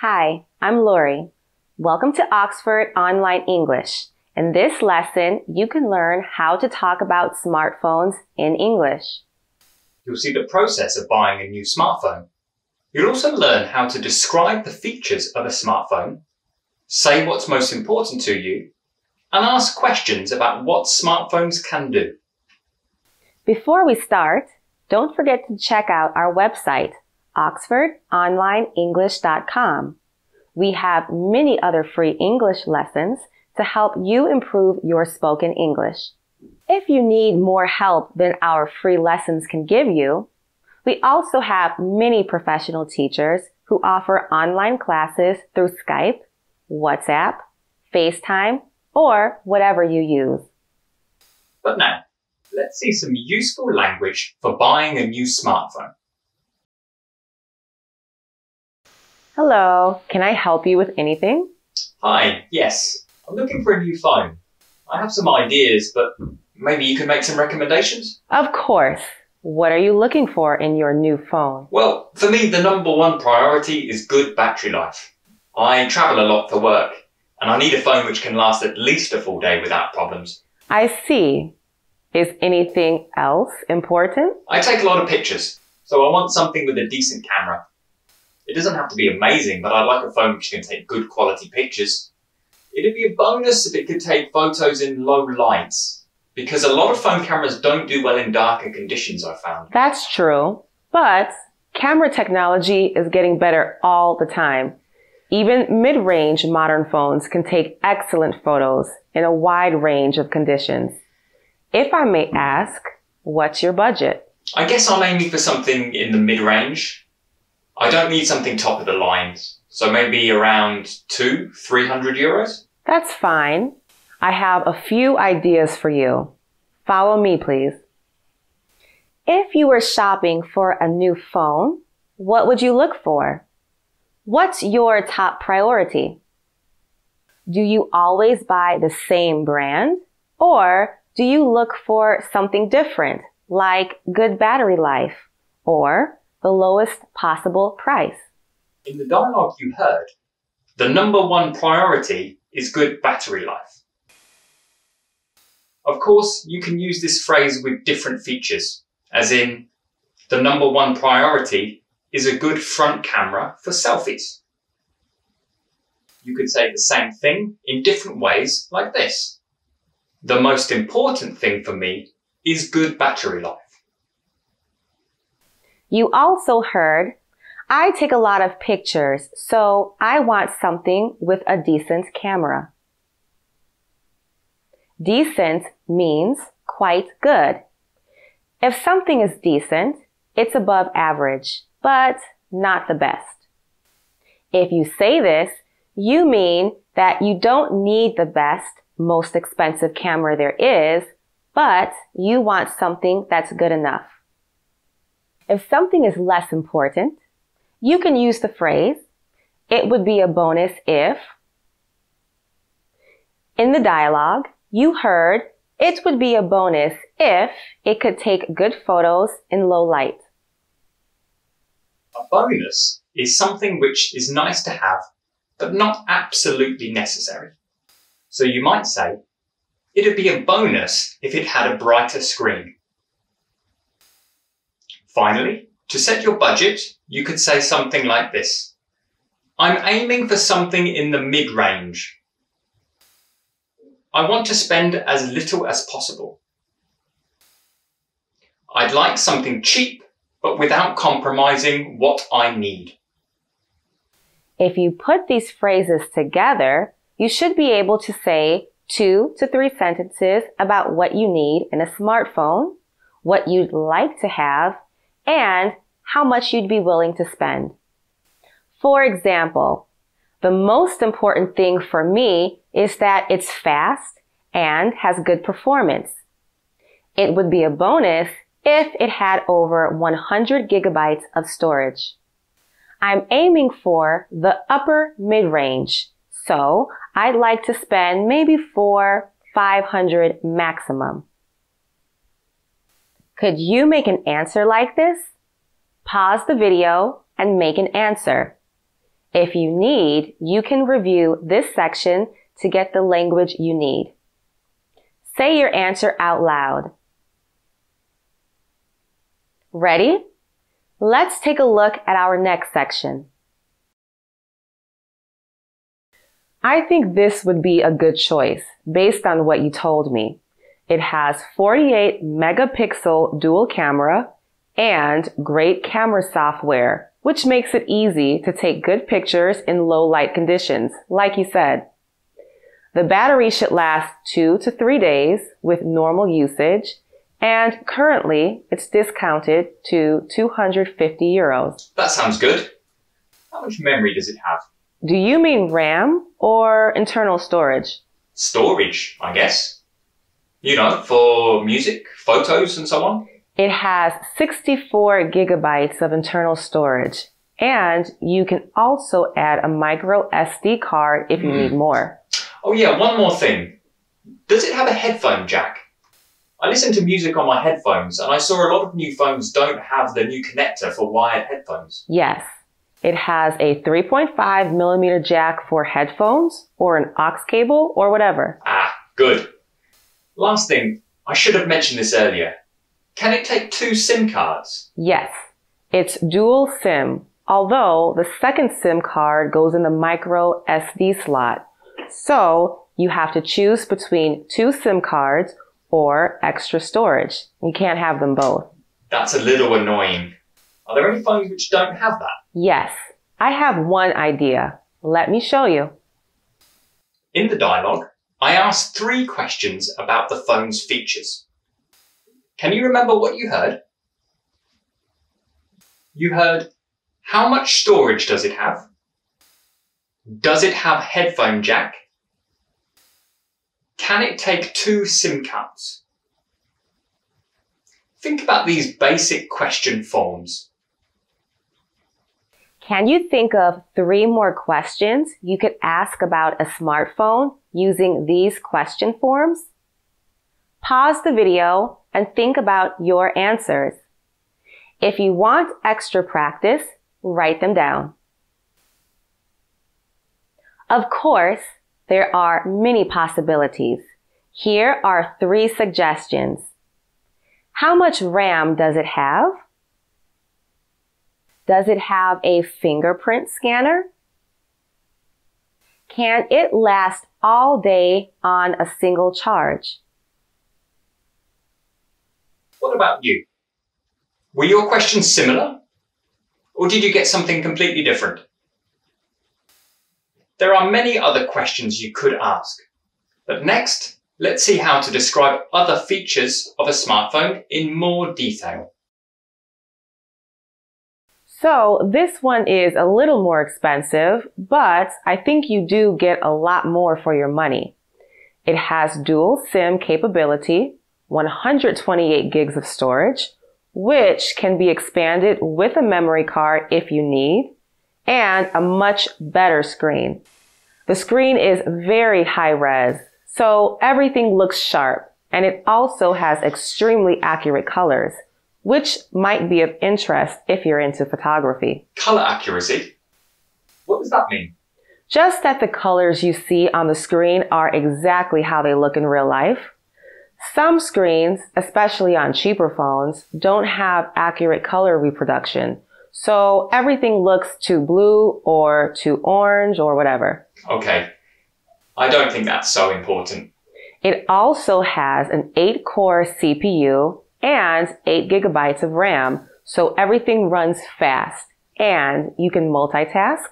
Hi, I'm Lori. Welcome to Oxford Online English. In this lesson, you can learn how to talk about smartphones in English. You'll see the process of buying a new smartphone. You'll also learn how to describe the features of a smartphone, say what's most important to you, and ask questions about what smartphones can do. Before we start, don't forget to check out our website, oxfordonlineenglish.com. We have many other free English lessons to help you improve your spoken English. If you need more help than our free lessons can give you, we also have many professional teachers who offer online classes through Skype, WhatsApp, FaceTime, or whatever you use. But now, let's see some useful language for buying a new smartphone. Hello, can I help you with anything? Hi, yes, I'm looking for a new phone. I have some ideas, but maybe you can make some recommendations? Of course. What are you looking for in your new phone? Well, for me, the number one priority is good battery life. I travel a lot for work, and I need a phone which can last at least a full day without problems. I see. Is anything else important? I take a lot of pictures, so I want something with a decent camera. It doesn't have to be amazing, but I'd like a phone which can take good quality pictures. It'd be a bonus if it could take photos in low lights, because a lot of phone cameras don't do well in darker conditions, I've found. That's true, but camera technology is getting better all the time. Even mid-range modern phones can take excellent photos in a wide range of conditions. If I may ask, what's your budget? I guess I'm aiming for something in the mid-range. I don't need something top of the line, so maybe around €300. That's fine. I have a few ideas for you. Follow me, please. If you were shopping for a new phone, what would you look for? What's your top priority? Do you always buy the same brand? Or do you look for something different, like good battery life or the lowest possible price? In the dialogue you heard, the number one priority is good battery life. Of course, you can use this phrase with different features, as in, the number one priority is a good front camera for selfies. You could say the same thing in different ways like this. The most important thing for me is good battery life. You also heard, I take a lot of pictures, so I want something with a decent camera. Decent means quite good. If something is decent, it's above average, but not the best. If you say this, you mean that you don't need the best, most expensive camera there is, but you want something that's good enough. If something is less important, you can use the phrase, it would be a bonus if. In the dialogue, you heard, it would be a bonus if it could take good photos in low light. A bonus is something which is nice to have, but not absolutely necessary. So you might say, it'd be a bonus if it had a brighter screen. Finally, to set your budget, you could say something like this. I'm aiming for something in the mid-range. I want to spend as little as possible. I'd like something cheap, but without compromising what I need. If you put these phrases together, you should be able to say 2 to 3 sentences about what you need in a smartphone, what you'd like to have, and how much you'd be willing to spend. For example, the most important thing for me is that it's fast and has good performance. It would be a bonus if it had over 100 gigabytes of storage. I'm aiming for the upper mid-range, so I'd like to spend maybe $500 maximum. Could you make an answer like this? Pause the video and make an answer. If you need, you can review this section to get the language you need. Say your answer out loud. Ready? Let's take a look at our next section. I think this would be a good choice based on what you told me. It has 48 megapixel dual camera and great camera software, which makes it easy to take good pictures in low light conditions, like you said. The battery should last 2 to 3 days with normal usage, and currently it's discounted to 250 euros. That sounds good. How much memory does it have? Do you mean RAM or internal storage? Storage, I guess. You know, for music, photos, and so on. It has 64 gigabytes of internal storage, and you can also add a micro SD card if you need more. Oh yeah, one more thing. Does it have a headphone jack? I listen to music on my headphones, and I saw a lot of new phones don't have the new connector for wired headphones. Yes. It has a 3.5 millimeter jack for headphones or an aux cable or whatever. Ah, good. Last thing, I should have mentioned this earlier. Can it take 2 SIM cards? Yes, it's dual SIM, although the second SIM card goes in the micro SD slot. So you have to choose between 2 SIM cards or extra storage. You can't have them both. That's a little annoying. Are there any phones which don't have that? Yes, I have one idea. Let me show you. In the dialogue, I asked 3 questions about the phone's features. Can you remember what you heard? You heard, how much storage does it have? Does it have headphone jack? Can it take 2 SIM cards? Think about these basic question forms. Can you think of 3 more questions you could ask about a smartphone using these question forms? Pause the video and think about your answers. If you want extra practice, write them down. Of course, there are many possibilities. Here are 3 suggestions. How much RAM does it have? Does it have a fingerprint scanner? Can it last all day on a single charge? What about you? Were your questions similar? Or did you get something completely different? There are many other questions you could ask. But next, let's see how to describe other features of a smartphone in more detail. So this one is a little more expensive, but I think you do get a lot more for your money. It has dual SIM capability, 128 gigs of storage, which can be expanded with a memory card if you need, and a much better screen. The screen is very high res, so everything looks sharp, and it also has extremely accurate colors, which might be of interest if you're into photography. Color accuracy? What does that mean? Just that the colors you see on the screen are exactly how they look in real life. Some screens, especially on cheaper phones, don't have accurate color reproduction, so everything looks too blue or too orange or whatever. Okay, I don't think that's so important. It also has an 8-core CPU and 8 gigabytes of RAM, so everything runs fast, and you can multitask,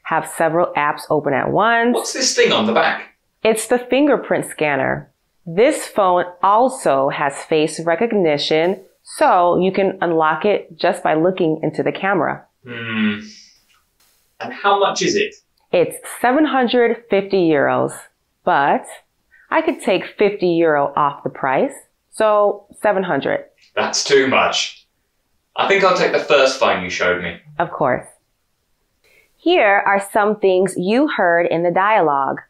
have several apps open at once. What's this thing on the back? It's the fingerprint scanner. This phone also has face recognition, so you can unlock it just by looking into the camera. And how much is it? It's 750 euros, but I could take 50 euro off the price, so 700. That's too much. I think I'll take the first phone you showed me. Of course. Here are some things you heard in the dialogue.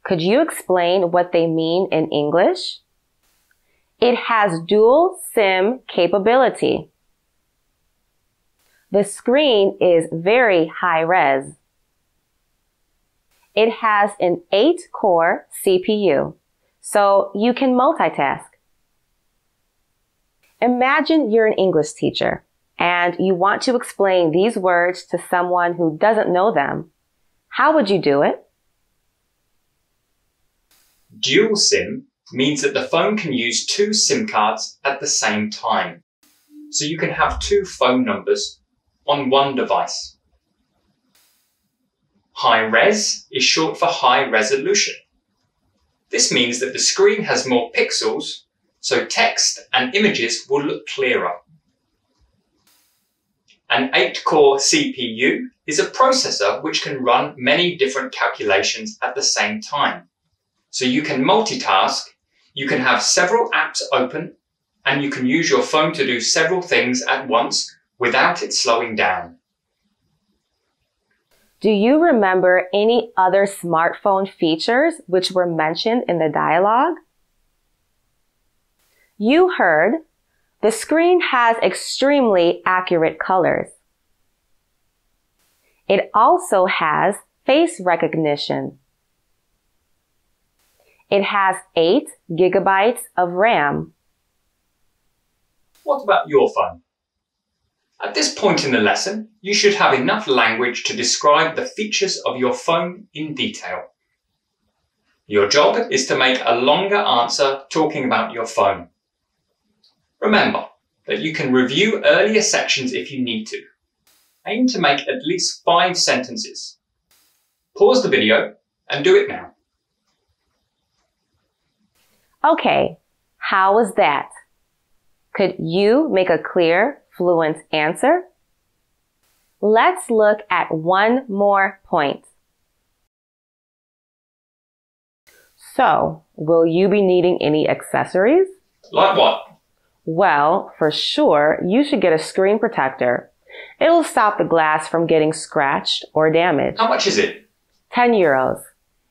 Could you explain what they mean in English? It has dual SIM capability. The screen is very high res. It has an 8-core CPU, so you can multitask. Imagine you're an English teacher and you want to explain these words to someone who doesn't know them. How would you do it? Dual SIM means that the phone can use 2 SIM cards at the same time. So you can have 2 phone numbers on one device. High res is short for high resolution. This means that the screen has more pixels, so text and images will look clearer. An 8-core CPU is a processor which can run many different calculations at the same time. So you can multitask, you can have several apps open, and you can use your phone to do several things at once without it slowing down. Do you remember any other smartphone features which were mentioned in the dialogue? You heard, the screen has extremely accurate colors. It also has face recognition. It has 8 gigabytes of RAM. What about your phone? At this point in the lesson, you should have enough language to describe the features of your phone in detail. Your job is to make a longer answer talking about your phone. Remember that you can review earlier sections if you need to. Aim to make at least 5 sentences. Pause the video and do it now. Okay, how was that? Could you make a clear, fluent answer? Let's look at one more point. So, will you be needing any accessories? Like what? Well, for sure, you should get a screen protector. It'll stop the glass from getting scratched or damaged. How much is it? 10 euros.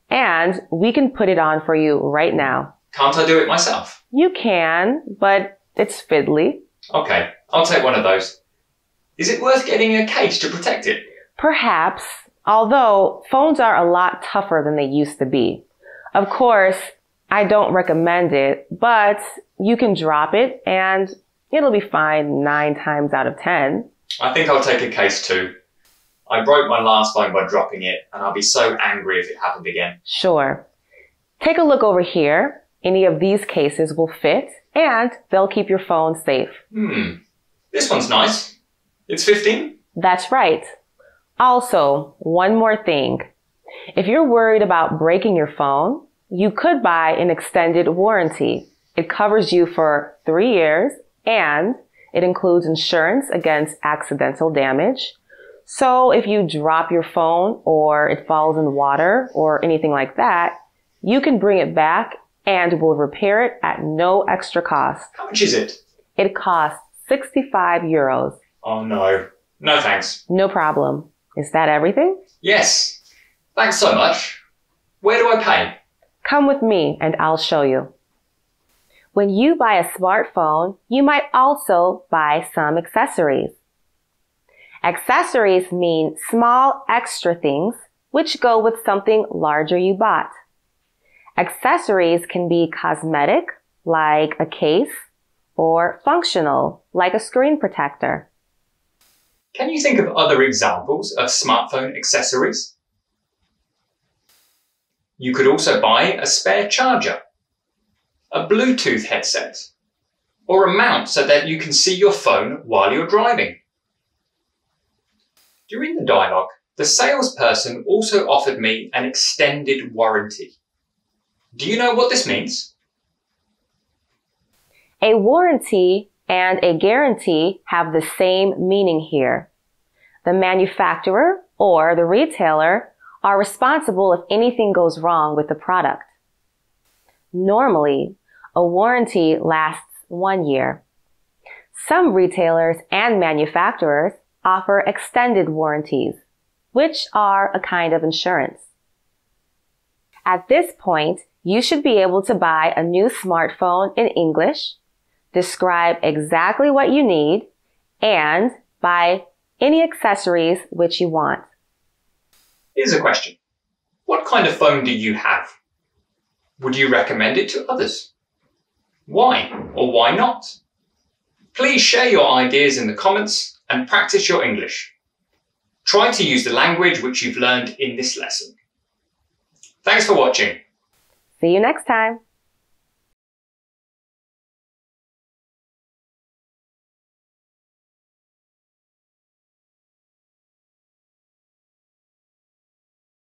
And we can put it on for you right now. Can't I do it myself? You can, but it's fiddly. Okay, I'll take one of those. Is it worth getting a case to protect it? Perhaps, although phones are a lot tougher than they used to be. Of course, I don't recommend it, but you can drop it and it'll be fine 9 times out of 10. I think I'll take a case too. I broke my last phone by dropping it, and I'll be so angry if it happened again. Sure. Take a look over here. Any of these cases will fit, and they'll keep your phone safe. This one's nice. It's 15? That's right. Also, one more thing. If you're worried about breaking your phone, you could buy an extended warranty. It covers you for 3 years, and it includes insurance against accidental damage. So if you drop your phone or it falls in water or anything like that, you can bring it back and we'll repair it at no extra cost. How much is it? It costs 65 euros. Oh no. No thanks. No problem. Is that everything? Yes. Thanks so much. Where do I pay? Come with me and I'll show you. When you buy a smartphone, you might also buy some accessories. Accessories mean small extra things which go with something larger you bought. Accessories can be cosmetic, like a case, or functional, like a screen protector. Can you think of other examples of smartphone accessories? You could also buy a spare charger, a Bluetooth headset, or a mount so that you can see your phone while you're driving. During the dialogue, the salesperson also offered me an extended warranty. Do you know what this means? A warranty and a guarantee have the same meaning here. The manufacturer or the retailer are responsible if anything goes wrong with the product. Normally, a warranty lasts 1 year. Some retailers and manufacturers offer extended warranties, which are a kind of insurance. At this point, you should be able to buy a new smartphone in English, describe exactly what you need, and buy any accessories which you want. Here's a question. What kind of phone do you have? Would you recommend it to others? Why or why not? Please share your ideas in the comments and practice your English. Try to use the language which you've learned in this lesson. Thanks for watching. See you next time.